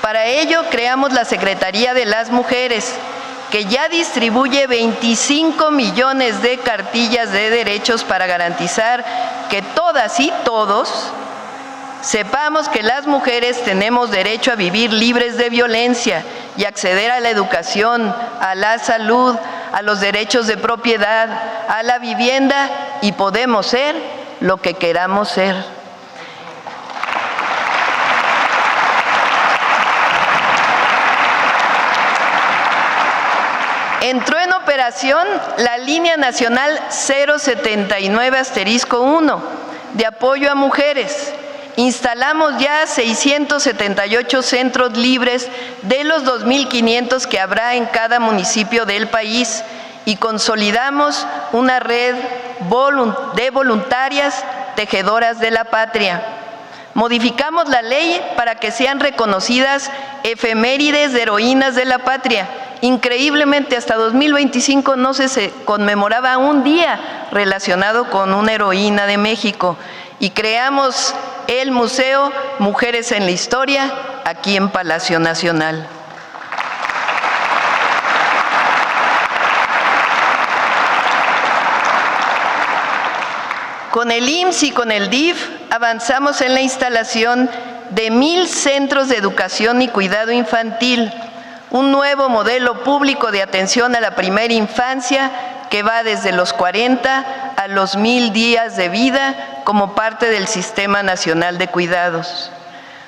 [SPEAKER 2] Para ello, creamos la Secretaría de las Mujeres, que ya distribuye 25 millones de cartillas de derechos para garantizar que todas y todos sepamos que las mujeres tenemos derecho a vivir libres de violencia y acceder a la educación, a la salud, a los derechos de propiedad, a la vivienda y podemos ser lo que queramos ser. Entró en operación la Línea Nacional 079-1 de apoyo a mujeres. Instalamos ya 678 centros libres de los 2.500 que habrá en cada municipio del país y consolidamos una red de voluntarias tejedoras de la patria. Modificamos la ley para que sean reconocidas efemérides de heroínas de la patria. Increíblemente, hasta 2025 no se conmemoraba un día relacionado con una heroína de México y creamos el Museo Mujeres en la Historia aquí en Palacio Nacional. Con el IMSS y con el DIF avanzamos en la instalación de 1,000 centros de educación y cuidado infantil, un nuevo modelo público de atención a la primera infancia que va desde los 40 a los 1,000 días de vida como parte del Sistema Nacional de Cuidados.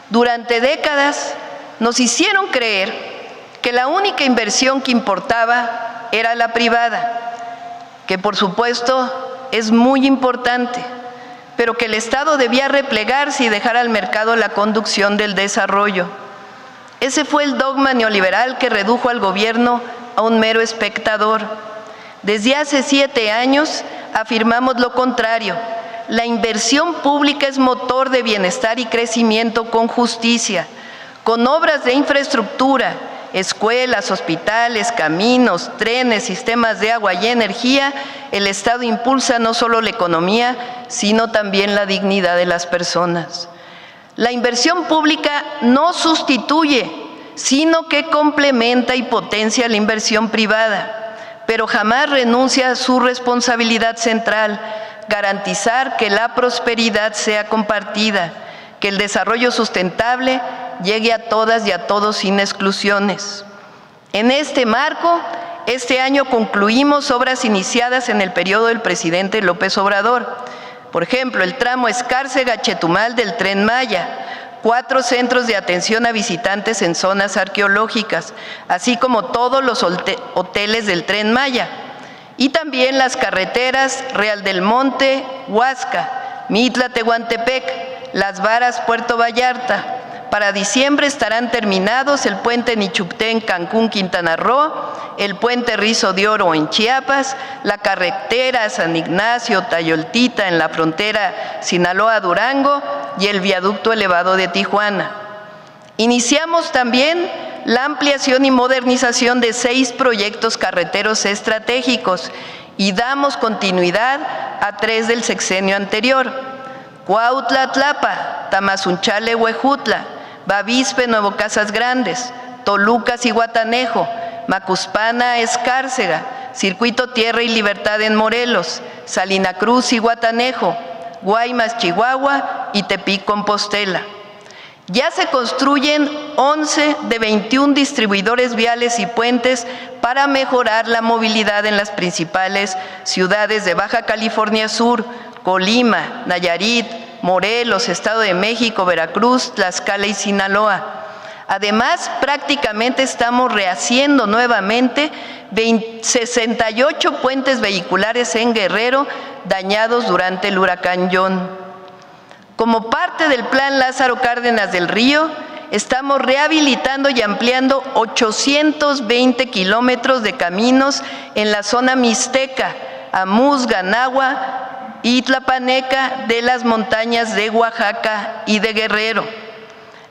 [SPEAKER 2] Durante décadas nos hicieron creer que la única inversión que importaba era la privada, que por supuesto es muy importante, pero que el Estado debía replegarse y dejar al mercado la conducción del desarrollo. Ese fue el dogma neoliberal que redujo al gobierno a un mero espectador. Desde hace 7 años afirmamos lo contrario. La inversión pública es motor de bienestar y crecimiento con justicia, con obras de infraestructura, escuelas, hospitales, caminos, trenes, sistemas de agua y energía. El Estado impulsa no solo la economía, sino también la dignidad de las personas. La inversión pública no sustituye, sino que complementa y potencia la inversión privada, pero jamás renuncia a su responsabilidad central: garantizar que la prosperidad sea compartida, que el desarrollo sustentable llegue a todas y a todos sin exclusiones. En este marco, este año concluimos obras iniciadas en el periodo del presidente López Obrador. Por ejemplo, el tramo Escárcega-Chetumal del Tren Maya, 4 centros de atención a visitantes en zonas arqueológicas, así como todos los hoteles del Tren Maya, y también las carreteras Real del Monte, Huasca, Mitla-Tehuantepec, Las Varas, Puerto Vallarta. Para diciembre estarán terminados el puente Nichupté en Cancún, Quintana Roo, el puente Rizo de Oro en Chiapas, la carretera San Ignacio, Tayoltita en la frontera Sinaloa-Durango y el viaducto elevado de Tijuana. Iniciamos también la ampliación y modernización de 6 proyectos carreteros estratégicos y damos continuidad a 3 del sexenio anterior: Cuautla-Tlapa, Tamazunchale-Huejutla, Bavispe, Nuevo Casas Grandes, Toluca-Zihuatanejo, Macuspana-Escárcega, Circuito Tierra y Libertad en Morelos, Salina Cruz-Zihuatanejo, Guaymas-Chihuahua y Tepic-Compostela. Ya se construyen 11 de 21 distribuidores viales y puentes para mejorar la movilidad en las principales ciudades de Baja California Sur, Colima, Nayarit, Morelos, Estado de México, Veracruz, Tlaxcala y Sinaloa. Además, prácticamente estamos rehaciendo nuevamente 68 puentes vehiculares en Guerrero dañados durante el huracán John. Como parte del Plan Lázaro Cárdenas del Río, estamos rehabilitando y ampliando 820 kilómetros de caminos en la zona mixteca, Amuzga, Nahua y Tlapaneca de las montañas de Oaxaca y de Guerrero.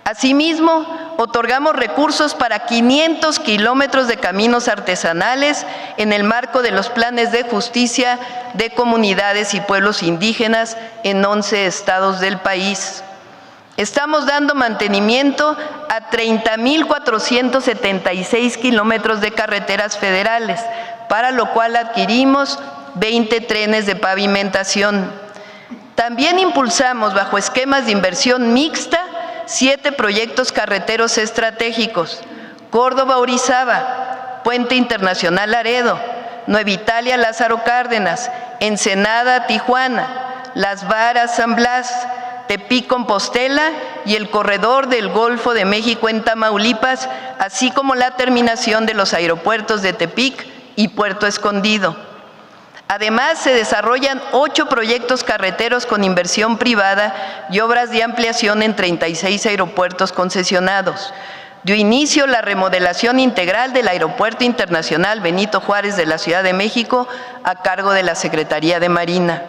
[SPEAKER 2] Asimismo, otorgamos recursos para 500 kilómetros de caminos artesanales en el marco de los planes de justicia de comunidades y pueblos indígenas en 11 estados del país. Estamos dando mantenimiento a 30,476 kilómetros de carreteras federales, para lo cual adquirimos 20 trenes de pavimentación. También impulsamos, bajo esquemas de inversión mixta, 7 proyectos carreteros estratégicos: Córdoba-Orizaba, Puente Internacional Laredo, Nueva Italia Lázaro Cárdenas, Ensenada-Tijuana, Las Varas-San Blas, Tepic-Compostela y el corredor del Golfo de México en Tamaulipas, así como la terminación de los aeropuertos de Tepic y Puerto Escondido. Además, se desarrollan 8 proyectos carreteros con inversión privada y obras de ampliación en 36 aeropuertos concesionados. Dio inicio la remodelación integral del Aeropuerto Internacional Benito Juárez de la Ciudad de México a cargo de la Secretaría de Marina.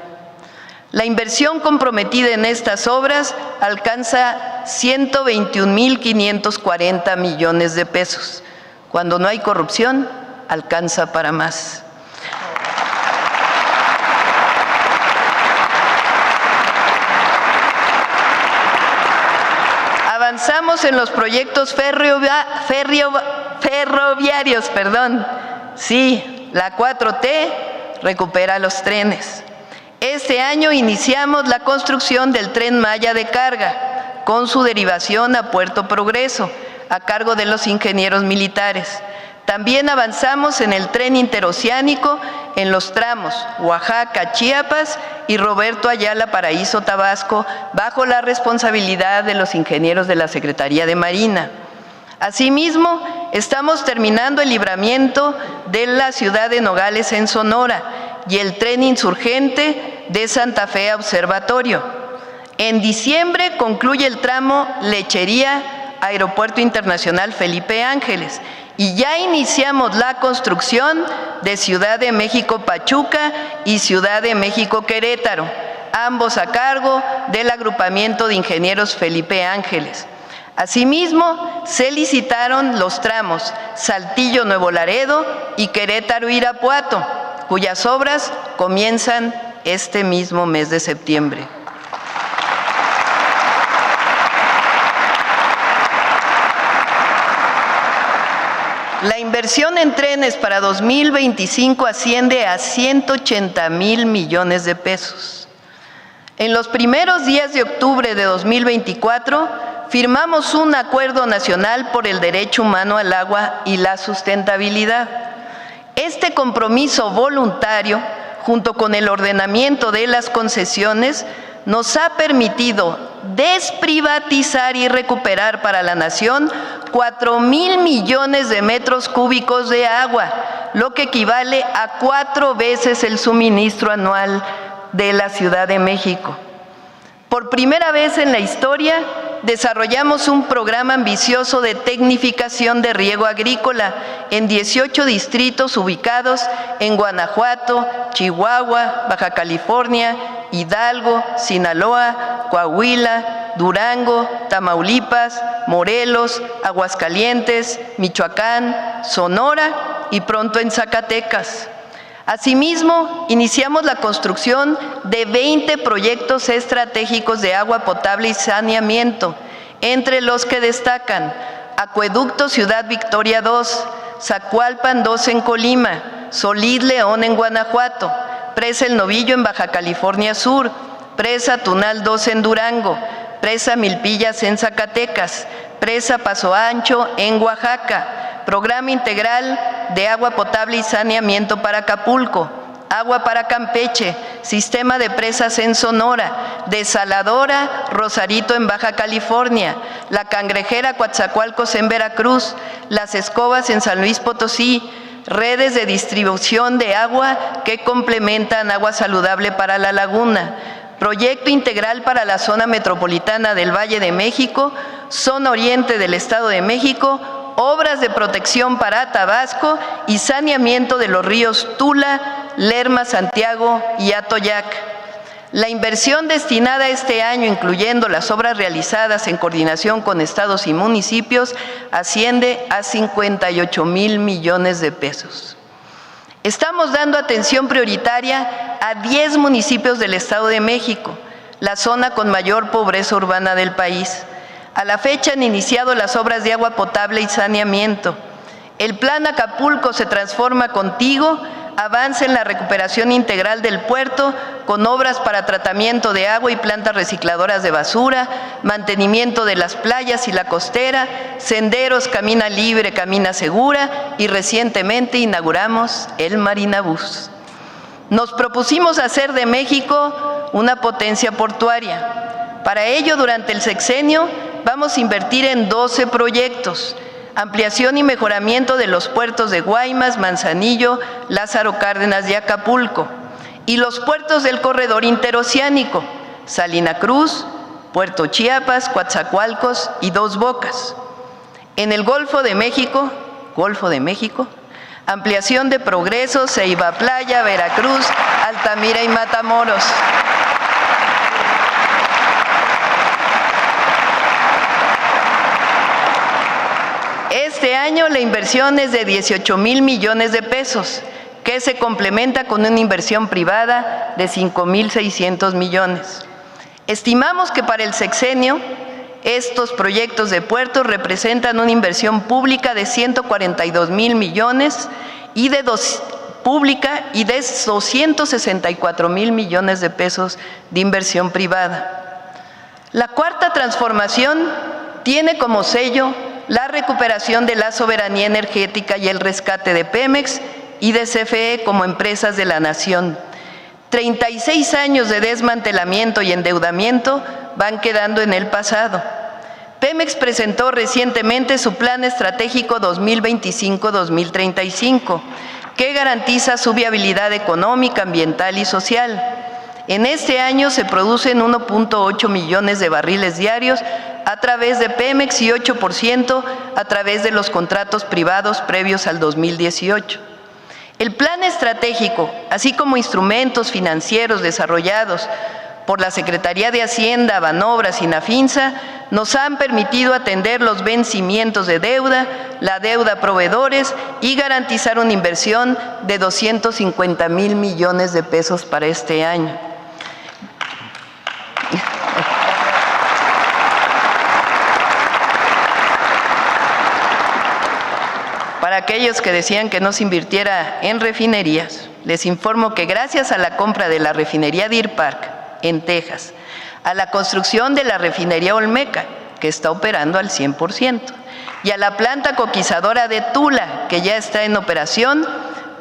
[SPEAKER 2] La inversión comprometida en estas obras alcanza 121,540 millones de pesos. Cuando no hay corrupción, alcanza para más. Avanzamos en los proyectos ferroviarios. Sí, la 4T recupera los trenes. Este año iniciamos la construcción del Tren Maya de carga, con su derivación a Puerto Progreso, a cargo de los ingenieros militares. También avanzamos en el tren interoceánico en los tramos Oaxaca-Chiapas y Roberto Ayala Paraíso Tabasco, bajo la responsabilidad de los ingenieros de la Secretaría de Marina. Asimismo, estamos terminando el libramiento de la ciudad de Nogales en Sonora y el tren insurgente de Santa Fe a Observatorio. En diciembre concluye el tramo Lechería, Aeropuerto Internacional Felipe Ángeles, y ya iniciamos la construcción de Ciudad de México-Pachuca y Ciudad de México-Querétaro, ambos a cargo del Agrupamiento de Ingenieros Felipe Ángeles. Asimismo, se licitaron los tramos Saltillo-Nuevo Laredo y Querétaro-Irapuato, cuyas obras comienzan este mismo mes de septiembre. La inversión en trenes para 2025 asciende a 180,000 millones de pesos. En los primeros días de octubre de 2024, firmamos un acuerdo nacional por el derecho humano al agua y la sustentabilidad. Este compromiso voluntario, junto con el ordenamiento de las concesiones, nos ha permitido desprivatizar y recuperar para la nación 4,000 millones de metros cúbicos de agua, lo que equivale a 4 veces el suministro anual de la Ciudad de México. Por primera vez en la historia, desarrollamos un programa ambicioso de tecnificación de riego agrícola en 18 distritos ubicados en Guanajuato, Chihuahua, Baja California, Hidalgo, Sinaloa, Coahuila, Durango, Tamaulipas, Morelos, Aguascalientes, Michoacán, Sonora y pronto en Zacatecas. Asimismo, iniciamos la construcción de 20 proyectos estratégicos de agua potable y saneamiento, entre los que destacan Acueducto Ciudad Victoria 2, Zacualpan 2 en Colima, Solís León en Guanajuato, Presa El Novillo en Baja California Sur, Presa Tunal 2 en Durango, Presa Milpillas en Zacatecas, Presa Paso Ancho en Oaxaca, Programa Integral de Agua Potable y Saneamiento para Acapulco, Agua para Campeche, Sistema de Presas en Sonora, Desaladora Rosarito en Baja California, La Cangrejera Coatzacoalcos en Veracruz, Las Escobas en San Luis Potosí, redes de distribución de agua que complementan agua saludable para la laguna, Proyecto Integral para la Zona Metropolitana del Valle de México, Zona Oriente del Estado de México, obras de protección para Tabasco y saneamiento de los ríos Tula, Lerma, Santiago y Atoyac. La inversión destinada este año, incluyendo las obras realizadas en coordinación con estados y municipios, asciende a 58,000 millones de pesos. Estamos dando atención prioritaria a 10 municipios del Estado de México, la zona con mayor pobreza urbana del país. A la fecha han iniciado las obras de agua potable y saneamiento. El Plan Acapulco se transforma contigo, avanza en la recuperación integral del puerto con obras para tratamiento de agua y plantas recicladoras de basura, mantenimiento de las playas y la costera, senderos Camina Libre, Camina Segura y recientemente inauguramos el Marinabús. Nos propusimos hacer de México una potencia portuaria. Para ello, durante el sexenio, vamos a invertir en 12 proyectos, ampliación y mejoramiento de los puertos de Guaymas, Manzanillo, Lázaro Cárdenas y Acapulco, y los puertos del corredor interoceánico, Salina Cruz, Puerto Chiapas, Coatzacoalcos y Dos Bocas. En el Golfo de México, ampliación de Progreso, Ceiba Playa, Veracruz, Altamira y Matamoros. Este año la inversión es de 18,000 millones de pesos, que se complementa con una inversión privada de 5,600 millones. Estimamos que para el sexenio estos proyectos de puertos representan una inversión pública de 142,000 millones y de 264,000 millones de pesos de inversión privada. La cuarta transformación tiene como sello la recuperación de la soberanía energética y el rescate de Pemex y de CFE como empresas de la nación. 36 años de desmantelamiento y endeudamiento van quedando en el pasado. Pemex presentó recientemente su Plan Estratégico 2025-2035, que garantiza su viabilidad económica, ambiental y social. En este año se producen 1.8 millones de barriles diarios a través de Pemex y 8% a través de los contratos privados previos al 2018. El plan estratégico, así como instrumentos financieros desarrollados por la Secretaría de Hacienda, Banobras y Nafinsa, nos han permitido atender los vencimientos de deuda, la deuda a proveedores y garantizar una inversión de 250,000 millones de pesos para este año. Para aquellos que decían que no se invirtiera en refinerías, les informo que gracias a la compra de la refinería Deer Park en Texas, a la construcción de la refinería Olmeca, que está operando al 100%, y a la planta coquizadora de Tula, que ya está en operación,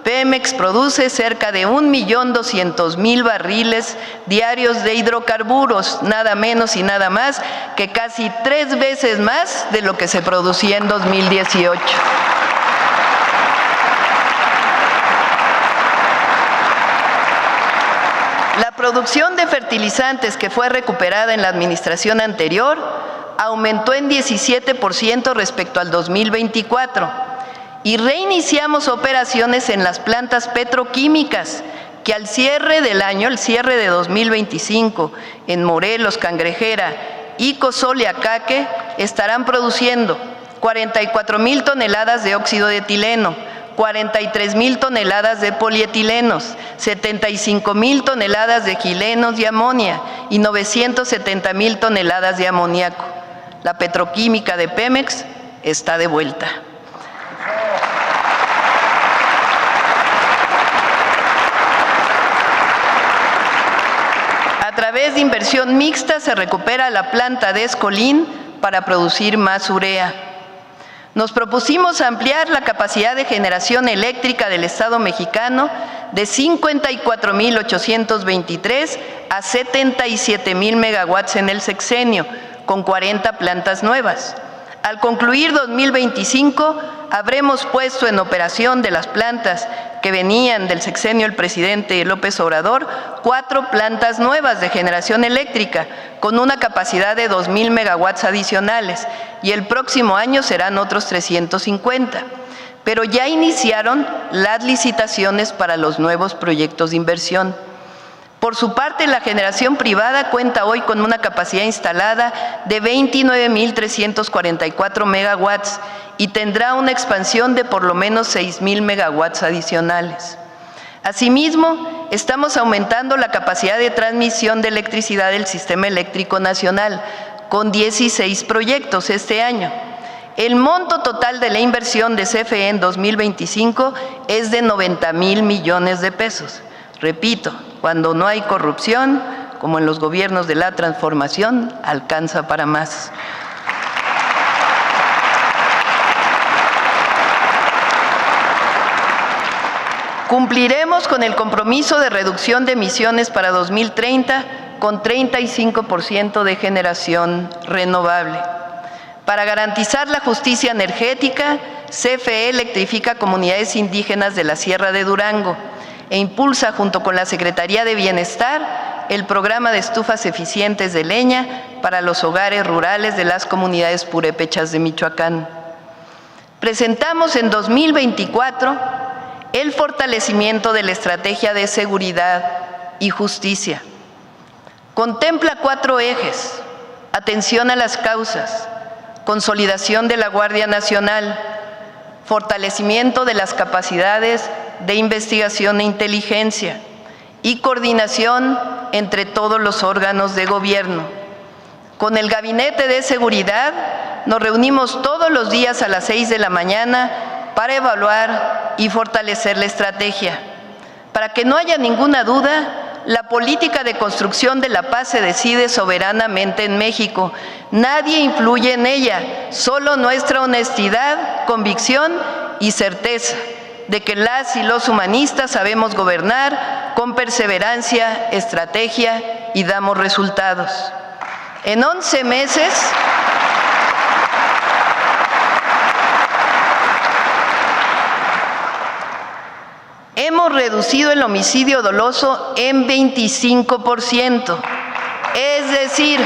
[SPEAKER 2] Pemex produce cerca de 1.200.000 barriles diarios de hidrocarburos, nada menos y nada más que casi 3 veces más de lo que se producía en 2018. La producción de fertilizantes que fue recuperada en la administración anterior aumentó en 17% respecto al 2024 y reiniciamos operaciones en las plantas petroquímicas que al cierre del año, el cierre de 2025, en Morelos, Cangrejera y Cozoleacaque estarán produciendo 44,000 toneladas de óxido de etileno, 43,000 toneladas de polietilenos, 75,000 toneladas de gilenos y amonia y 970,000 toneladas de amoníaco. La petroquímica de Pemex está de vuelta. A través de inversión mixta se recupera la planta de Escolín para producir más urea. Nos propusimos ampliar la capacidad de generación eléctrica del Estado mexicano de 54,823 a 77,000 megawatts en el sexenio, con 40 plantas nuevas. Al concluir 2025, habremos puesto en operación de las plantas que venían del sexenio del presidente López Obrador, 4 plantas nuevas de generación eléctrica, con una capacidad de 2,000 megawatts adicionales, y el próximo año serán otros 350. Pero ya iniciaron las licitaciones para los nuevos proyectos de inversión. Por su parte, la generación privada cuenta hoy con una capacidad instalada de 29,344 megawatts y tendrá una expansión de por lo menos 6,000 megawatts adicionales. Asimismo, estamos aumentando la capacidad de transmisión de electricidad del Sistema Eléctrico Nacional con 16 proyectos este año. El monto total de la inversión de CFE en 2025 es de 90,000 millones de pesos. Repito, cuando no hay corrupción, como en los gobiernos de la transformación, alcanza para más. Cumpliremos con el compromiso de reducción de emisiones para 2030 con 35% de generación renovable. Para garantizar la justicia energética, CFE electrifica comunidades indígenas de la Sierra de Durango e impulsa junto con la Secretaría de Bienestar el programa de estufas eficientes de leña para los hogares rurales de las comunidades purépechas de Michoacán. Presentamos en 2024 el fortalecimiento de la estrategia de seguridad y justicia. Contempla 4 ejes: atención a las causas, consolidación de la Guardia Nacional, fortalecimiento de las capacidades de investigación e inteligencia y coordinación entre todos los órganos de gobierno. Con el Gabinete de Seguridad nos reunimos todos los días a las 6 de la mañana para evaluar y fortalecer la estrategia. Para que no haya ninguna duda, la política de construcción de la paz se decide soberanamente en México. Nadie influye en ella, solo nuestra honestidad, convicción y certeza de que las y los humanistas sabemos gobernar con perseverancia, estrategia y damos resultados. En 11 meses, hemos reducido el homicidio doloso en 25%. Es decir,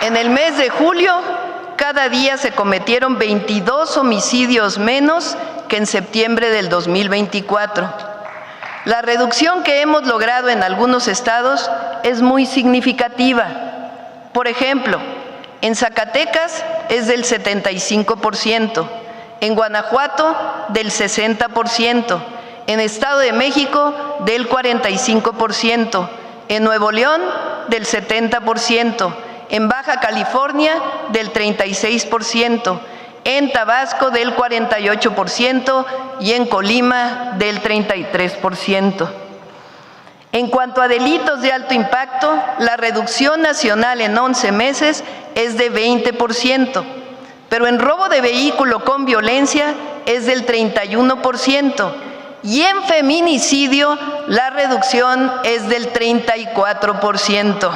[SPEAKER 2] en el mes de julio, cada día se cometieron 22 homicidios menos que en septiembre del 2024. La reducción que hemos logrado en algunos estados es muy significativa. Por ejemplo, en Zacatecas es del 75%, en Guanajuato del 60%, en Estado de México del 45%, en Nuevo León del 70%, en Baja California del 36%, en Tabasco del 48% y en Colima del 33%. En cuanto a delitos de alto impacto, la reducción nacional en 11 meses es de 20%, pero en robo de vehículo con violencia es del 31%, y en feminicidio la reducción es del 34%.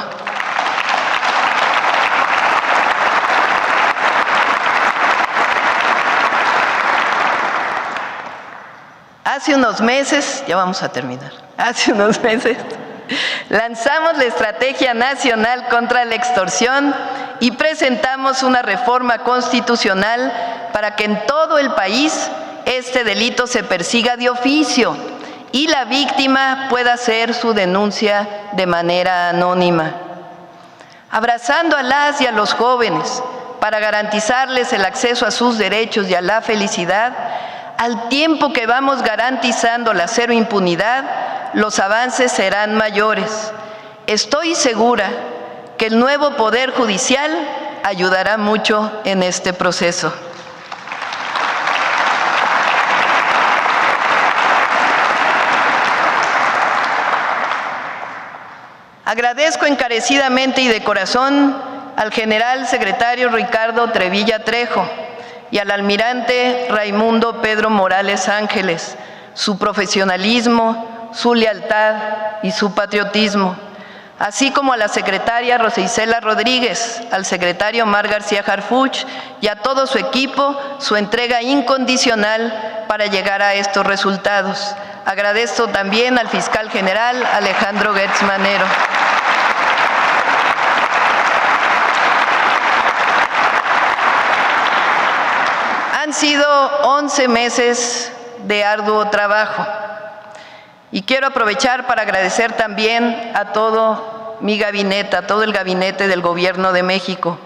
[SPEAKER 2] Hace unos meses, ya vamos a terminar, lanzamos la Estrategia Nacional contra la Extorsión y presentamos una reforma constitucional para que en todo el país este delito se persiga de oficio y la víctima pueda hacer su denuncia de manera anónima. Abrazando a las y a los jóvenes para garantizarles el acceso a sus derechos y a la felicidad, al tiempo que vamos garantizando la cero impunidad, los avances serán mayores. Estoy segura que el nuevo Poder Judicial ayudará mucho en este proceso. Agradezco encarecidamente y de corazón al general secretario Ricardo Trevilla Trejo y al almirante Raimundo Pedro Morales Ángeles, su profesionalismo, su lealtad y su patriotismo, así como a la secretaria Rosa Isela Rodríguez, al secretario Omar García Harfuch y a todo su equipo su entrega incondicional para llegar a estos resultados. Agradezco también al fiscal general Alejandro Gertz Manero. Han sido 11 meses de arduo trabajo y quiero aprovechar para agradecer también a todo mi gabinete, a todo el gabinete del Gobierno de México,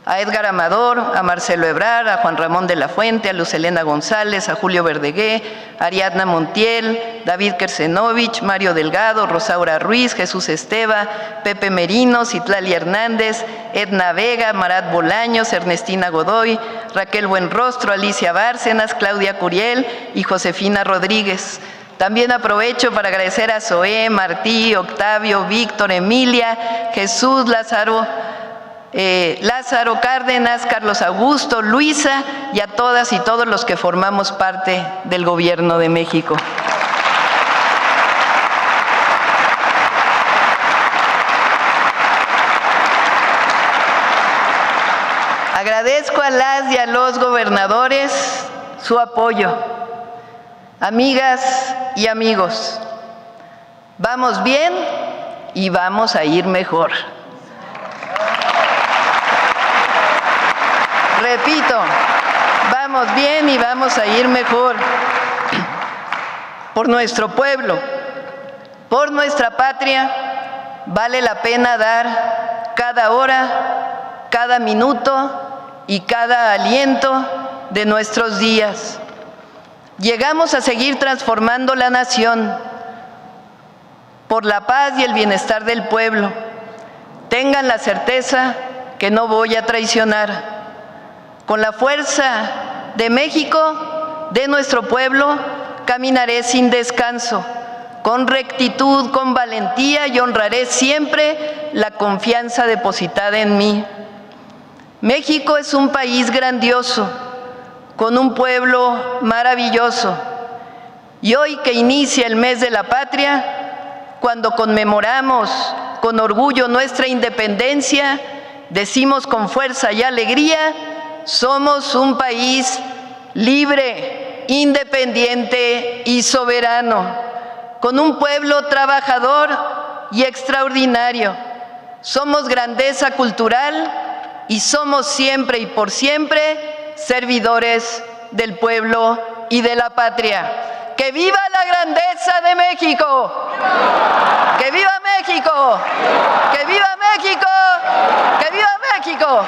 [SPEAKER 2] a Edgar Amador, a Marcelo Ebrard, a Juan Ramón de la Fuente, a Luz Helena González, a Julio Verdegué, a Ariadna Montiel, David Kersenovich, Mario Delgado, Rosaura Ruiz, Jesús Esteva, Pepe Merino, Citlali Hernández, Edna Vega, Marat Bolaños, Ernestina Godoy, Raquel Buenrostro, Alicia Bárcenas, Claudia Curiel y Josefina Rodríguez. También aprovecho para agradecer a Zoé, Martí, Octavio, Víctor, Emilia, Jesús, Lázaro Cárdenas, Carlos Augusto, Luisa y a todas y todos los que formamos parte del Gobierno de México. Agradezco a las y a los gobernadores su apoyo. Amigas y amigos, vamos bien y vamos a ir mejor. Repito, vamos bien y vamos a ir mejor. Por nuestro pueblo, por nuestra patria, vale la pena dar cada hora, cada minuto y cada aliento de nuestros días. Llegamos a seguir transformando la nación por la paz y el bienestar del pueblo. Tengan la certeza que no voy a traicionar. Con la fuerza de México, de nuestro pueblo, caminaré sin descanso, con rectitud, con valentía y honraré siempre la confianza depositada en mí. México es un país grandioso, con un pueblo maravilloso. Y hoy que inicia el mes de la patria, cuando conmemoramos con orgullo nuestra independencia, decimos con fuerza y alegría: somos un país libre, independiente y soberano, con un pueblo trabajador y extraordinario. Somos grandeza cultural y somos siempre y por siempre servidores del pueblo y de la patria. ¡Que viva la grandeza de México! ¡Que viva México! ¡Que viva México! ¡Que viva México!